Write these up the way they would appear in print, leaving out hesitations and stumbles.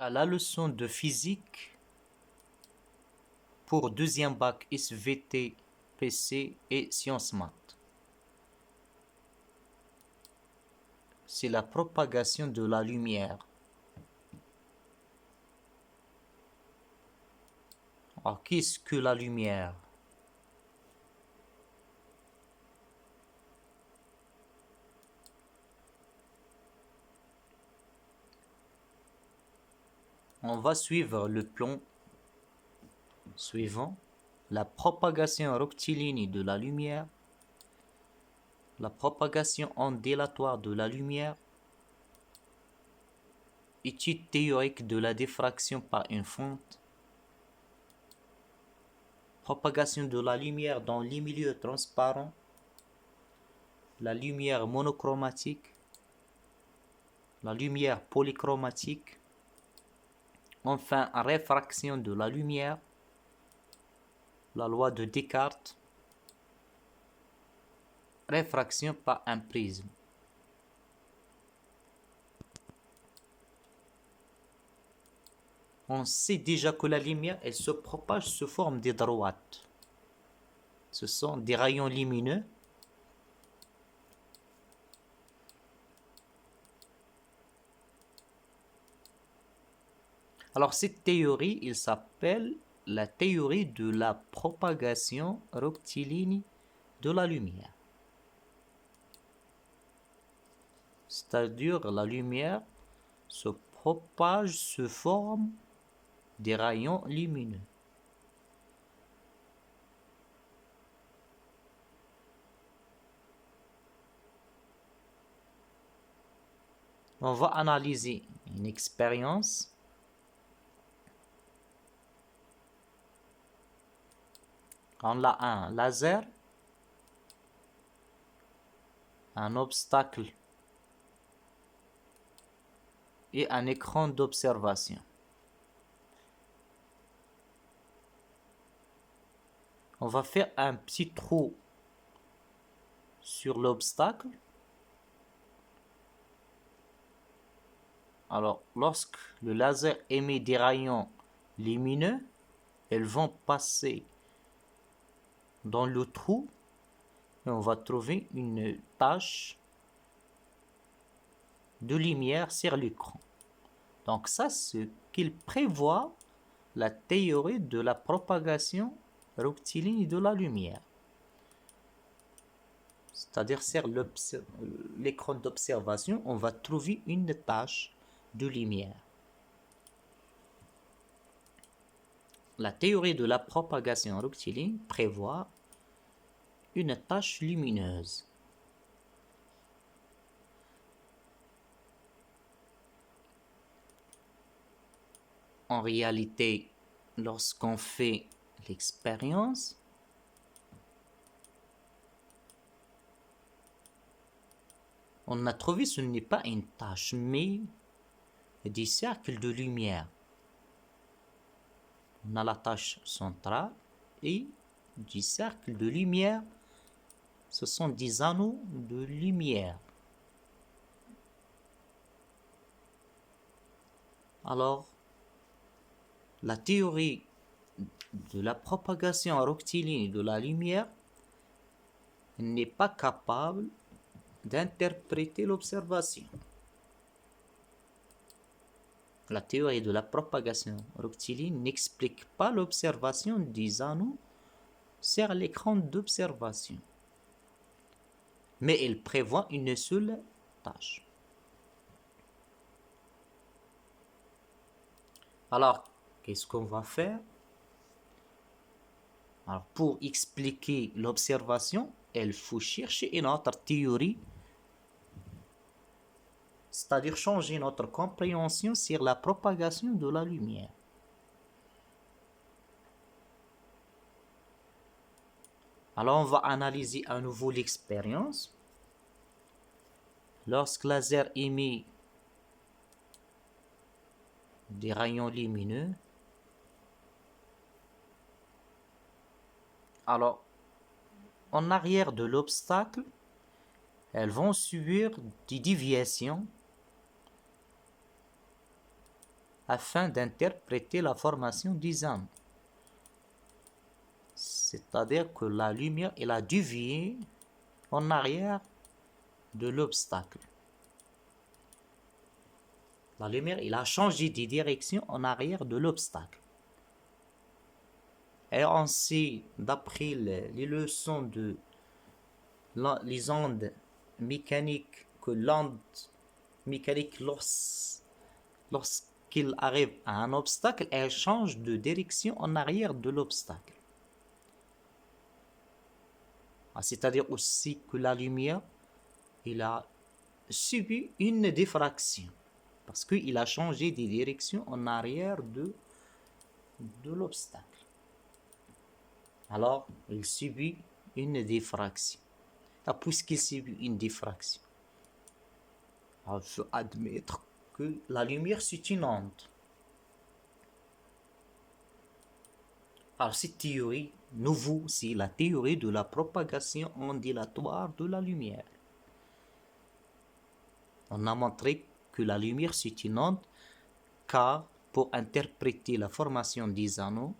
À la leçon de physique pour deuxième bac SVT, PC et sciences maths. C'est la propagation de la lumière. Alors, qu'est-ce que la lumière? On va suivre le plan suivant. La propagation rectiligne de la lumière, la propagation ondulatoire de la lumière, étude théorique de la diffraction par une fente, propagation de la lumière dans les milieux transparents, la lumière monochromatique, la lumière polychromatique, enfin réfraction de la lumière, la loi de Descartes, réfraction par un prisme. On sait déjà que la lumière, elle se propage sous forme de droites. Ce sont des rayons lumineux. Alors cette théorie, il s'appelle la théorie de la propagation rectiligne de la lumière. C'est-à-dire la lumière se propage sous forme des rayons lumineux. On va analyser une expérience. On a un laser, un obstacle et un écran d'observation. On va faire un petit trou sur l'obstacle. Alors, lorsque le laser émet des rayons lumineux, elles vont passer dans le trou et on va trouver une tache de lumière sur l'écran. Donc ça, c'est ce qu'il prévoit la théorie de la propagation rectiligne de la lumière. C'est-à-dire sur l'écran d'observation, on va trouver une tache de lumière. La théorie de la propagation rectiligne prévoit une tache lumineuse. En réalité, lorsqu'on fait l'expérience, on a trouvé ce n'est pas une tache, mais des cercles de lumière. On a la tache centrale et des cercles de lumière. Ce sont des anneaux de lumière. Alors, la théorie de la propagation rectiligne de la lumière n'est pas capable d'interpréter l'observation. La théorie de la propagation rectiligne n'explique pas l'observation des anneaux sur l'écran d'observation, mais elle prévoit une seule tâche. Alors, qu'est-ce qu'on va faire? Alors, pour expliquer l'observation, il faut chercher une autre théorie, c'est-à-dire changer notre compréhension sur la propagation de la lumière. Alors, on va analyser à nouveau l'expérience. Lorsque le laser émet des rayons lumineux, alors, en arrière de l'obstacle, elles vont subir des déviations afin d'interpréter la formation des âmes. C'est-à-dire que la lumière, elle a dévié en arrière de l'obstacle. La lumière, elle a changé de direction en arrière de l'obstacle. Et on sait, d'après les leçons de les ondes mécaniques, que l'onde mécanique, lorsqu'il arrive à un obstacle, elle change de direction en arrière de l'obstacle. C'est-à-dire aussi que la lumière, il a subi une diffraction parce qu'il a changé de direction en arrière de l'obstacle. Alors, il subit une diffraction. Puisqu'il subit une diffraction, il faut admettre que la lumière, c'est une onde. Alors, cette théorie nouvelle, c'est la théorie de la propagation ondulatoire de la lumière. On a montré que la lumière, c'est une onde, car pour interpréter la formation des anneaux,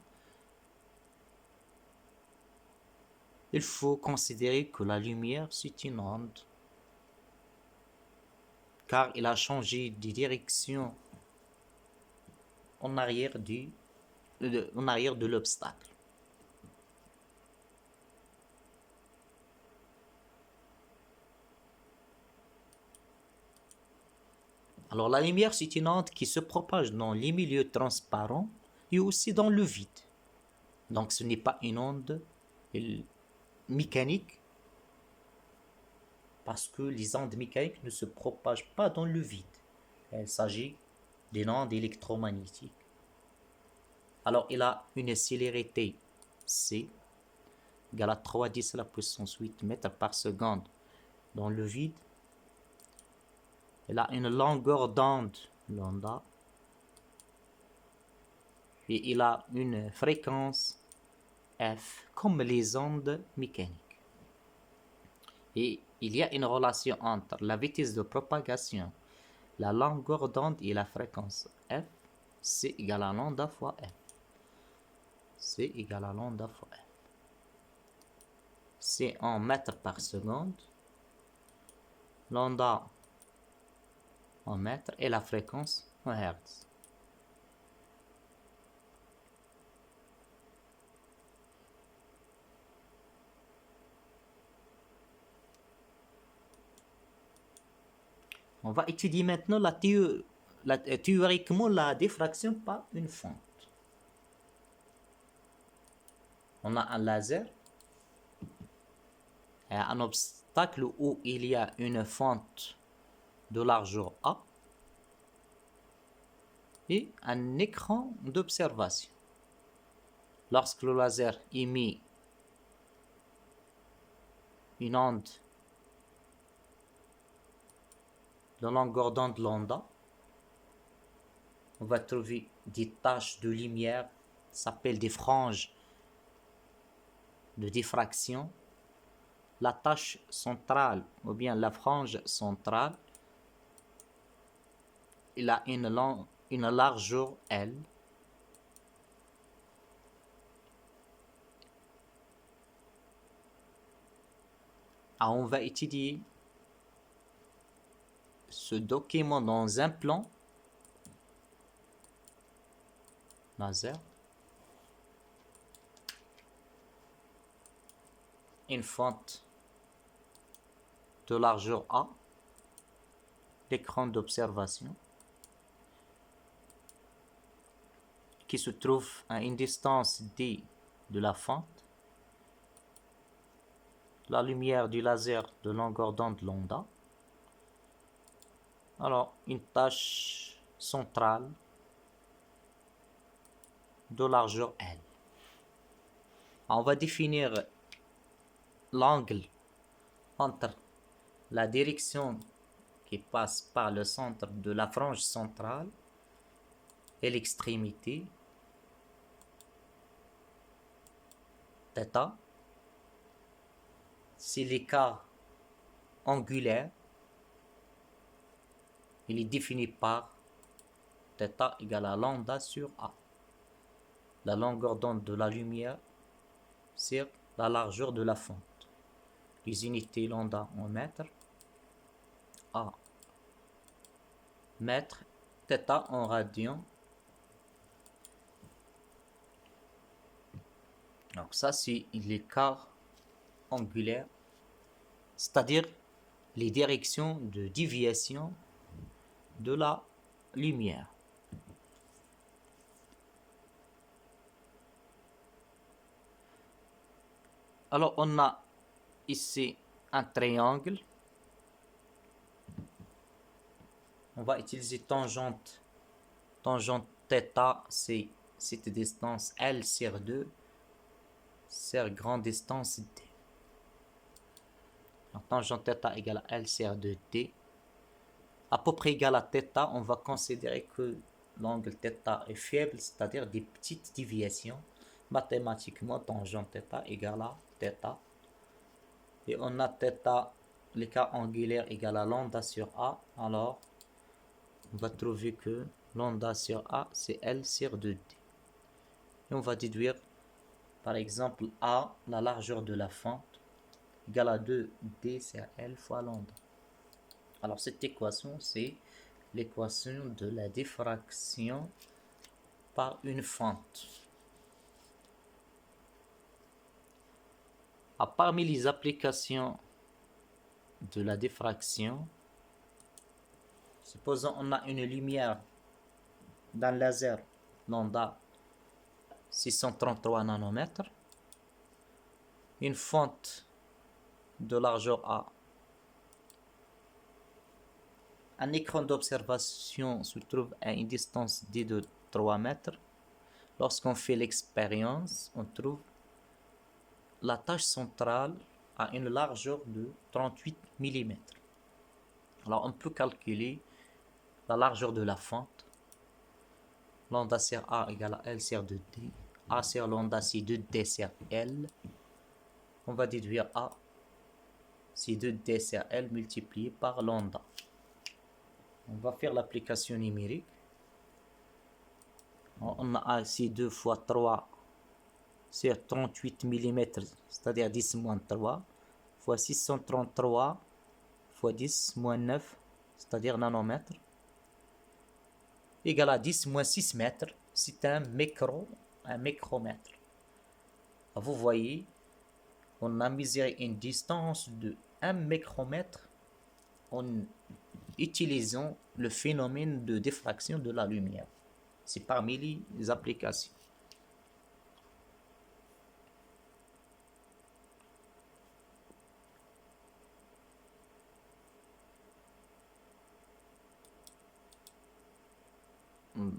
il faut considérer que la lumière, c'est une onde, car il a changé de direction en arrière de l'obstacle. Alors la lumière, c'est une onde qui se propage dans les milieux transparents et aussi dans le vide. Donc ce n'est pas une onde mécanique, parce que les ondes mécaniques ne se propagent pas dans le vide. Il s'agit d'une onde électromagnétique. Alors il a une célérité C égale à 3 × 10⁻8 mètres par seconde dans le vide. Il a une longueur d'onde, lambda, et il a une fréquence F comme les ondes mécaniques. Et il y a une relation entre la vitesse de propagation, la longueur d'onde et la fréquence F. C'est égal à lambda fois F. C'est égal à lambda fois F. C'est en mètres par seconde. Lambda en mètres et la fréquence en hertz. On va étudier maintenant théoriquement la diffraction par une fente. On a un laser et un obstacle où il y a une fente de largeur A et un écran d'observation. Lorsque le laser émet une onde de longueur d'onde lambda, on va trouver des taches de lumière, ça s'appelle des franges de diffraction. La tache centrale, ou bien la frange centrale, il a une largeur L. Alors on va étudier ce document dans un plan laser. Une fente de largeur A, l'écran d'observation, qui se trouve à une distance d de la fente. La lumière du laser de longueur d'onde lambda. Alors, une tache centrale de largeur L. Alors, on va définir l'angle entre la direction qui passe par le centre de la frange centrale et l'extrémité, θ. C'est l'écart angulaire. Il est défini par θ θ égale à lambda sur A. La longueur d'onde de la lumière sur la largeur de la fente. Les unités lambda en mètres, A mètres, θ en radian. Donc ça c'est l'écart angulaire, c'est-à-dire les directions de déviation de la lumière. Alors on a ici un triangle. On va utiliser tangente θ, c'est cette distance L sur 2 sur grande distance D. Donc, tangente θ égale à L sur 2D. À peu près égal à θ, on va considérer que l'angle θ est faible, c'est-à-dire des petites déviations. Mathématiquement, tangente θ égale à θ. Et on a θ, l'écart angulaire égal à lambda sur A. Alors, on va trouver que lambda sur A, c'est L sur 2D. Et on va déduire, par exemple, A, la largeur de la fente, égale à 2D sur L fois lambda. Alors, cette équation, c'est l'équation de la diffraction par une fente. Parmi les applications de la diffraction, supposons on a une lumière d'un laser lambda 633 nanomètres, une fente de largeur A. Un écran d'observation se trouve à une distance d de 3 mètres. Lorsqu'on fait l'expérience, on trouve la tâche centrale a une largeur de 38 mm. Alors on peut calculer la largeur de la fente. Lambda sur A égale à L sur 2D. A sur lambda c'est 2D sur L. On va déduire A, c'est 2D sur L multiplié par lambda. On va faire l'application numérique. On a ici 2 fois 3 sur 38 mm, c'est-à-dire 10 moins 3, fois 633 fois 10 moins 9, c'est-à-dire nanomètres, égal à 10 moins 6 mètres. C'est un micromètre. Vous voyez, on a mesuré une distance de 1 micromètre en utilisant le phénomène de diffraction de la lumière. C'est parmi les applications.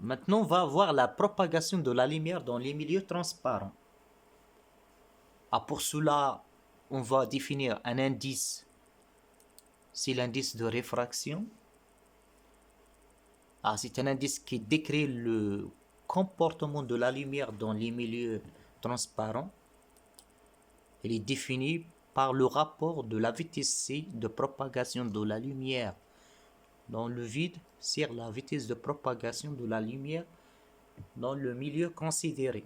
Maintenant, on va voir la propagation de la lumière dans les milieux transparents. Pour cela, on va définir un indice. C'est l'indice de réfraction. C'est un indice qui décrit le comportement de la lumière dans les milieux transparents. Il est défini par le rapport de la vitesse c de propagation de la lumière dans le vide sur la vitesse de propagation de la lumière dans le milieu considéré.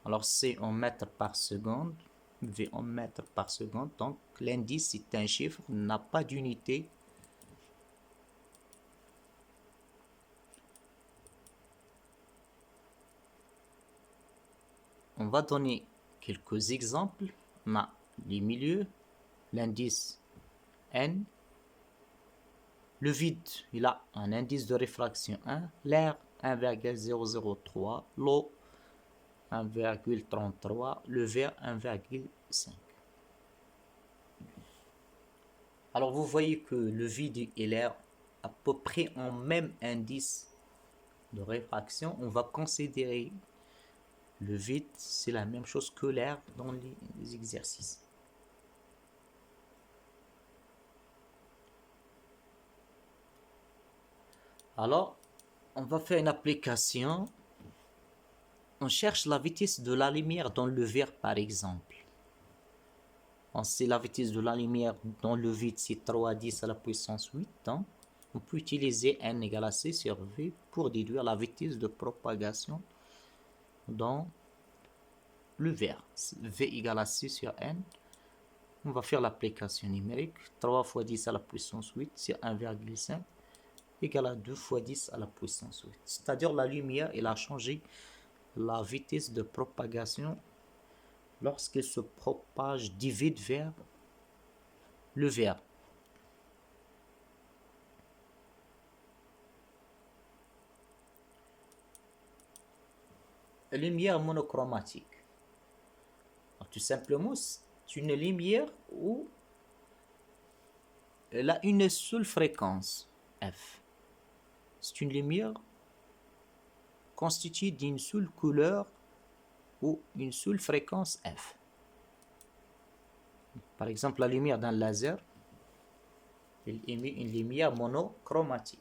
Alors C en mètres par seconde, V en mètres par seconde. Donc l'indice est un chiffre, n'a pas d'unité. On va donner quelques exemples. On a les milieux, l'indice N. Le vide, il a un indice de réfraction 1. L'air, 1,003. L'eau, 1,33. Le verre, 1,5. Alors vous voyez que le vide et l'air à peu près ont même indice de réfraction. On va considérer le vide, c'est la même chose que l'air dans les exercices. Alors, on va faire une application. On cherche la vitesse de la lumière dans le verre, par exemple. On sait la vitesse de la lumière dans le vide, c'est 3 à 10 à la puissance 8. Hein? on peut utiliser n égale à c sur v pour déduire la vitesse de propagation dans le verre. V égale à c sur n. On va faire l'application numérique. 3 fois 10 à la puissance 8 sur 1,5 égale à 2 fois 10 à la puissance 8. C'est-à-dire la lumière, elle a changé la vitesse de propagation lorsqu'elle se propage du vide vers le verre. Lumière monochromatique. Alors, tout simplement, c'est une lumière où elle a une seule fréquence, F. C'est une lumière constituée d'une seule couleur ou une seule fréquence F. Par exemple, la lumière d'un laser, elle émet une lumière monochromatique.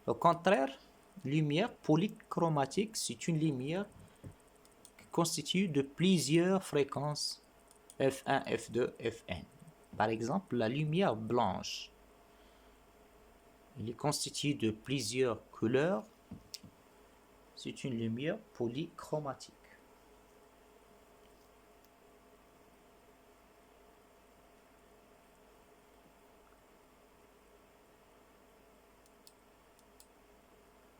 Au contraire, lumière polychromatique, c'est une lumière constituée de plusieurs fréquences F1, F2, Fn. Par exemple, la lumière blanche, elle est constituée de plusieurs couleurs. C'est une lumière polychromatique.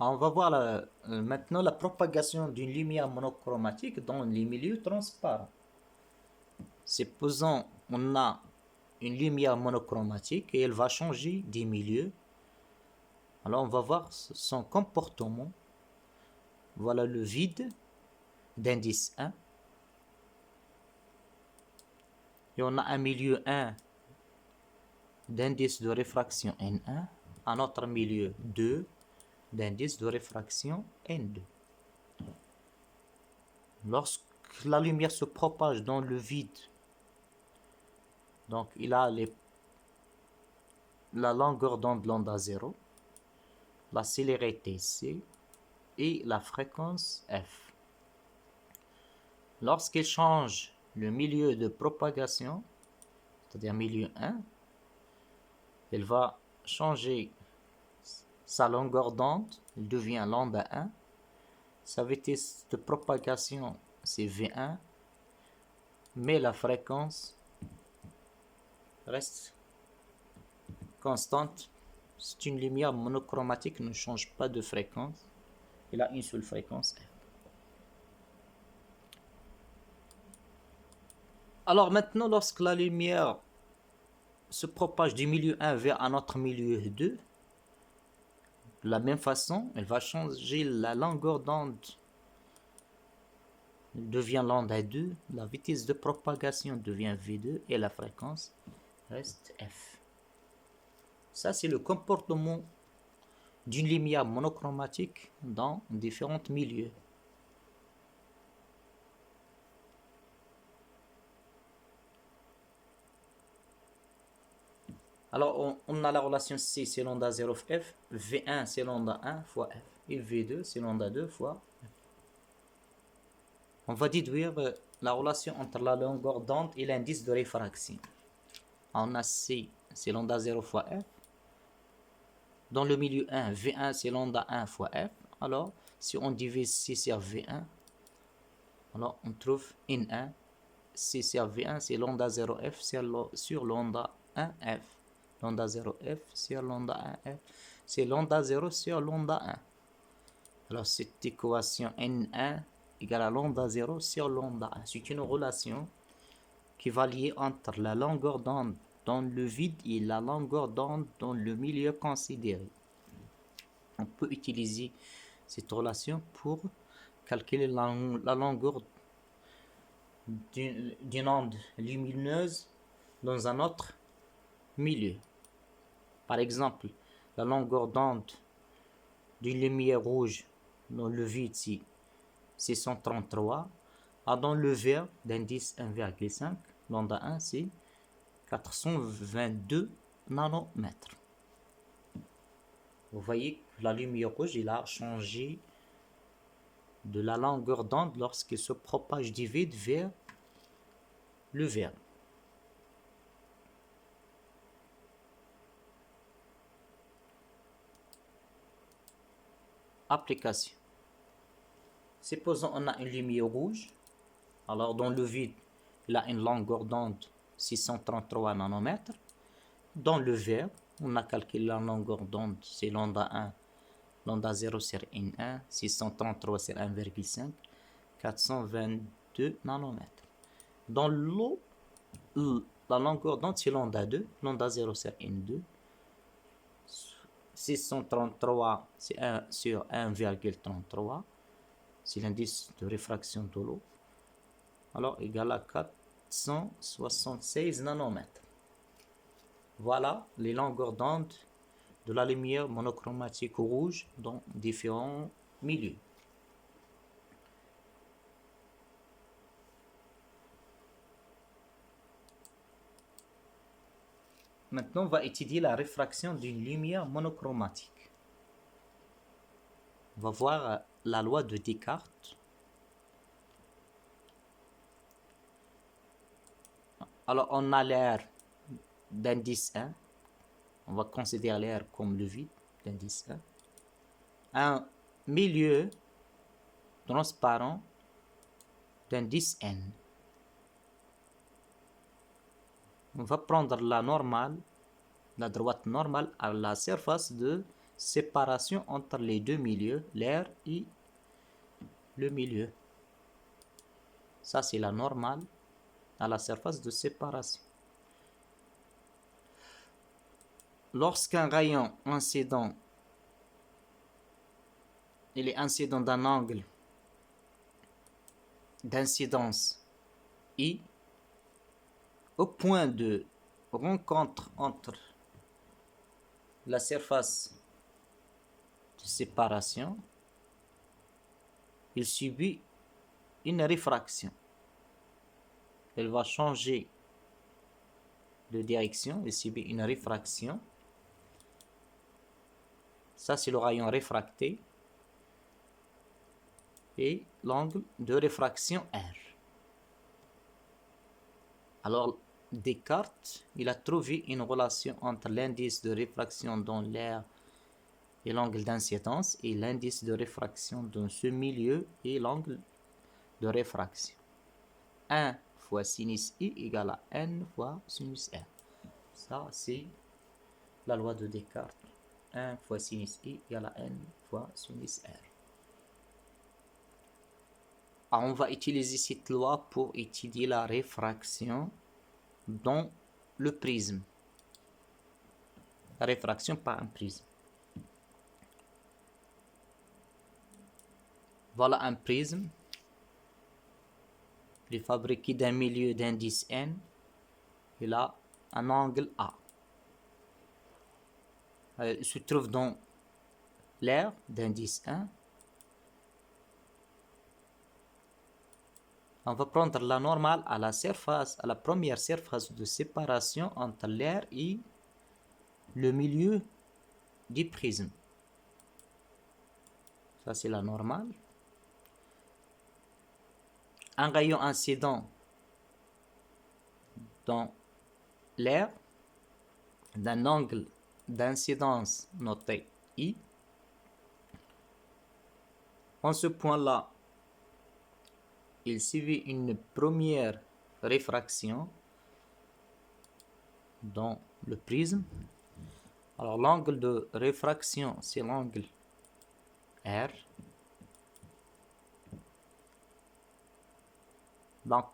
On va voir maintenant la propagation d'une lumière monochromatique dans les milieux transparents. Supposons on a une lumière monochromatique et elle va changer des milieux. Alors on va voir son comportement. Voilà le vide d'indice 1. Et on a un milieu 1 d'indice de réfraction N1, un autre milieu 2 d'indice de réfraction N2. Lorsque la lumière se propage dans le vide, donc il a la longueur d'onde lambda 0, la célérité c et la fréquence f. Lorsqu'il change le milieu de propagation, c'est-à-dire milieu 1, il va changer sa longueur d'onde, il devient lambda 1. Sa vitesse de propagation, c'est V1, mais la fréquence reste constante. C'est une lumière monochromatique, ne change pas de fréquence. Il a une seule fréquence. Alors maintenant, lorsque la lumière se propage du milieu 1 vers un autre milieu 2, de la même façon, elle va changer la longueur d'onde. Elle devient lambda 2, la vitesse de propagation devient V2 et la fréquence reste F. Ça, c'est le comportement d'une lumière monochromatique dans différents milieux. Alors, on a la relation C, c'est lambda 0 F, V1, c'est lambda 1 fois F, et V2, c'est lambda 2 fois F. On va déduire la relation entre la longueur d'onde et l'indice de réfraction. On a C, c'est lambda 0 fois F. Dans le milieu 1, V1, c'est lambda 1 fois F. Alors, si on divise C sur V1, alors on trouve N1. C sur V1, c'est lambda 0 F sur lambda 1 F. Lambda 0 F sur lambda 1 F. C'est lambda 0 sur lambda 1. Alors, cette équation N1 égale à lambda 0 sur lambda 1. C'est une relation qui va lier entre la longueur d'onde dans le vide et la longueur d'onde dans le milieu considéré. On peut utiliser cette relation pour calculer la longueur d'une onde lumineuse dans un autre milieu. Par exemple, la longueur d'onde d'une lumière rouge dans le vide, c'est 133. Dans le vert d'indice 1,5, lambda 1, c'est 422 nanomètres. Vous voyez que la lumière rouge, il a changé de la longueur d'onde lorsqu'il se propage du vide vers le vert. Application. Supposons on a une lumière rouge. Alors dans le vide, il a une longueur d'onde 633 nanomètres. Dans le vert, on a calculé la longueur d'onde, c'est lambda 1. Lambda 0 sur N1, 633 sur 1,5, 422 nanomètres. Dans l'eau, la longueur d'onde c'est lambda 2, lambda 0 sur N2, 633 sur 1,33, c'est l'indice de réfraction de l'eau. Alors égal à 476 nanomètres. Voilà les longueurs d'onde de la lumière monochromatique rouge dans différents milieux. Maintenant, on va étudier la réfraction d'une lumière monochromatique. On va voir la loi de Descartes. Alors, on a l'air d'indice 1. On va considérer l'air comme le vide d'indice 1. Un milieu transparent d'indice n. On va prendre la normale, la droite normale à la surface de séparation entre les deux milieux, l'air et le milieu. Ça, c'est la normale à la surface de séparation. Lorsqu'un rayon incident, il est incident d'un angle d'incidence I, au point de rencontre entre la surface de séparation, il subit une réfraction. Elle va changer de direction, il subit une réfraction. Ça, c'est le rayon réfracté et l'angle de réfraction R. Alors, Descartes, il a trouvé une relation entre l'indice de réfraction dans l'air et l'angle d'incidence et l'indice de réfraction dans ce milieu et l'angle de réfraction. 1 fois sinus I égale à N fois sinus R. Ça, c'est la loi de Descartes. 1 fois sinus I égale à N fois sinus R. Alors, on va utiliser cette loi pour étudier la réfraction dans le prisme. La réfraction par un prisme. Voilà un prisme. Il est fabriqué d'un milieu d'indice N. Il a un angle A. Il se trouve dans l'air d'indice 1. On va prendre la normale à la surface, à la première surface de séparation entre l'air et le milieu du prisme. Ça, c'est la normale. Un rayon incident dans l'air d'un angle d'incidence noté I. En ce point-là, il suivit une première réfraction dans le prisme. Alors l'angle de réfraction, c'est l'angle R. Donc,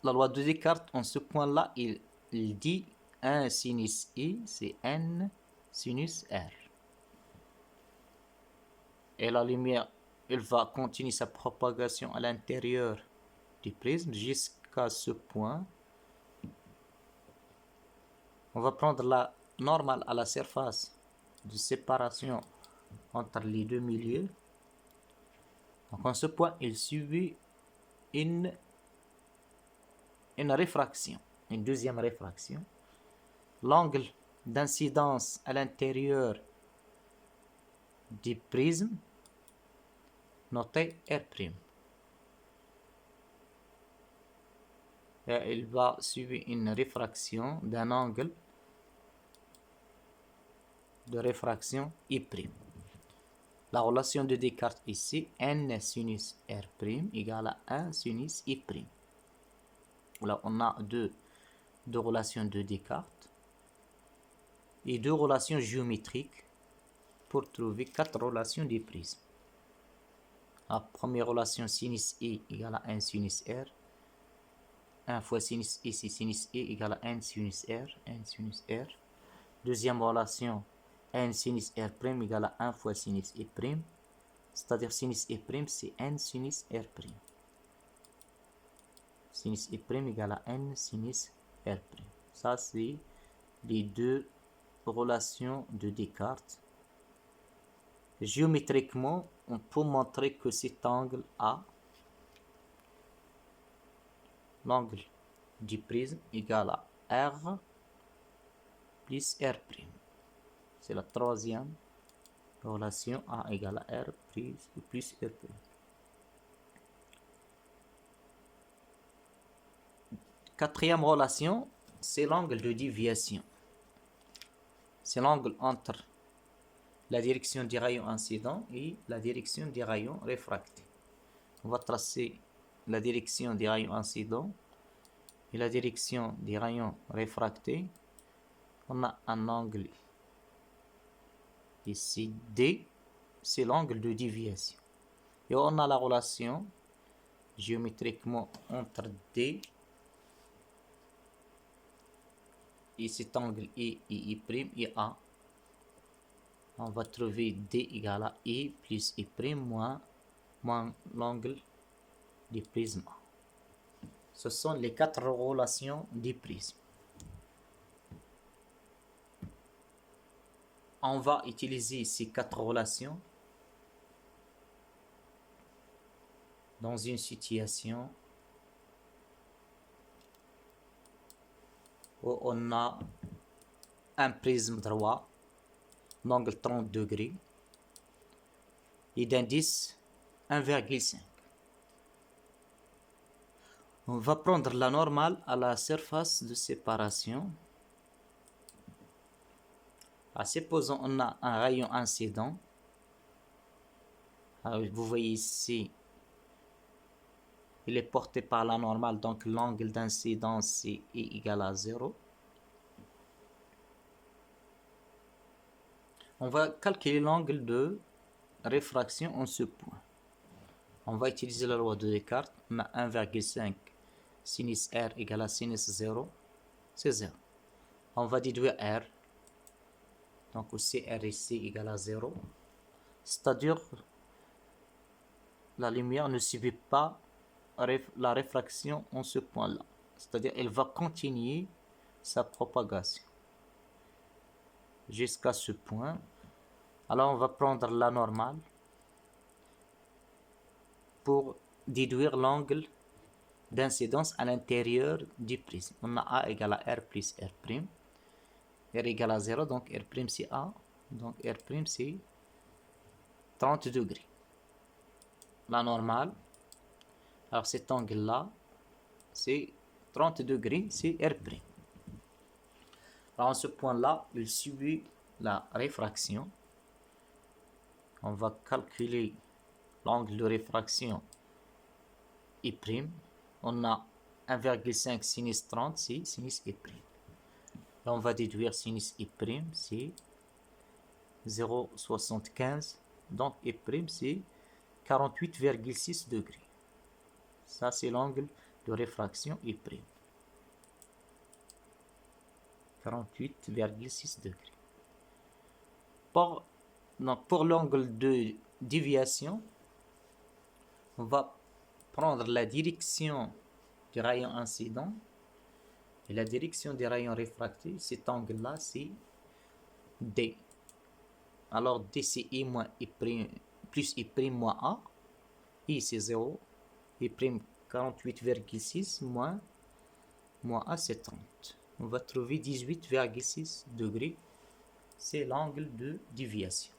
la loi de Descartes, en ce point-là, il dit 1 sinus I, c'est N sinus R. Et la lumière, elle va continuer sa propagation à l'intérieur du prisme jusqu'à ce point. On va prendre la normale à la surface de séparation entre les deux milieux. Donc, en ce point, il subit une réfraction, une deuxième réfraction. L'angle d'incidence à l'intérieur du prisme, noté R'. Et il va suivre une réfraction d'un angle de réfraction I'. La relation de Descartes ici, n sinus R' égale à 1 sinus I'. Là, on a deux relations de Descartes et deux relations géométriques pour trouver 4 relations des prismes. La première relation sinus I égale à 1 sinus R. 1 fois sinus I, c'est sinus I égale à 1 sinus R. 1 sinus R. Deuxième relation, n sinus R' égale à 1 fois sinus I'. C'est-à-dire sinus I', c'est n sinus R'. Sinus I' égale à n sinus R'. Ça, c'est les deux relations de Descartes. Géométriquement, on peut montrer que cet angle A, l'angle du prisme, égal à R plus R'. C'est la troisième relation, A égale à R plus R'. Quatrième relation, c'est l'angle de déviation. C'est l'angle entre la direction des rayons incidents et la direction des rayons réfractés. On va tracer la direction des rayons incidents et la direction des rayons réfractés. On a un angle ici, D, c'est l'angle de déviation. Et on a la relation géométriquement entre D et cet angle I et I' et A. On va trouver D égale à I plus I' moins l'angle du prisme A. Ce sont les 4 relations du prisme. On va utiliser ces 4 relations dans une situation où on a un prisme droit d'angle 30 degrés et d'indice 1,5. On va prendre la normale à la surface de séparation. Supposons on a un rayon incident. Alors, vous voyez ici, il est porté par la normale, donc l'angle d'incidence est égal à 0. On va calculer l'angle de réfraction en ce point. On va utiliser la loi de Descartes. On a 1,5 sinus R égale à sinus 0, c'est 0. On va déduire R. Donc aussi R ici égale à 0. C'est-à-dire la lumière ne subit pas la réfraction en ce point-là. C'est-à-dire elle va continuer sa propagation jusqu'à ce point. Alors on va prendre la normale pour déduire l'angle d'incidence à l'intérieur du prisme. On a A égale à R plus R'. R égale à 0, donc R' c'est A. Donc R' c'est 30 degrés. La normale, alors cet angle-là, c'est 30 degrés, c'est R'. Alors, à ce point-là, il subit la réfraction. On va calculer l'angle de réfraction I'. On a 1,5 sinus 30, c'est sinus I'. Là, on va déduire sinus I', c'est 0,75. Donc I' c'est 48,6 degrés. Ça, c'est l'angle de réfraction I'. 48,6 degrés. Pour l'angle de déviation, on va prendre la direction du rayon incident et la direction des rayons réfractés. Cet angle-là, c'est D. Alors, D, c'est I moins I' plus I' moins A. I, c'est 0. I' 48,6 moins A, c'est 30. On va trouver 18,6 degrés. C'est l'angle de déviation.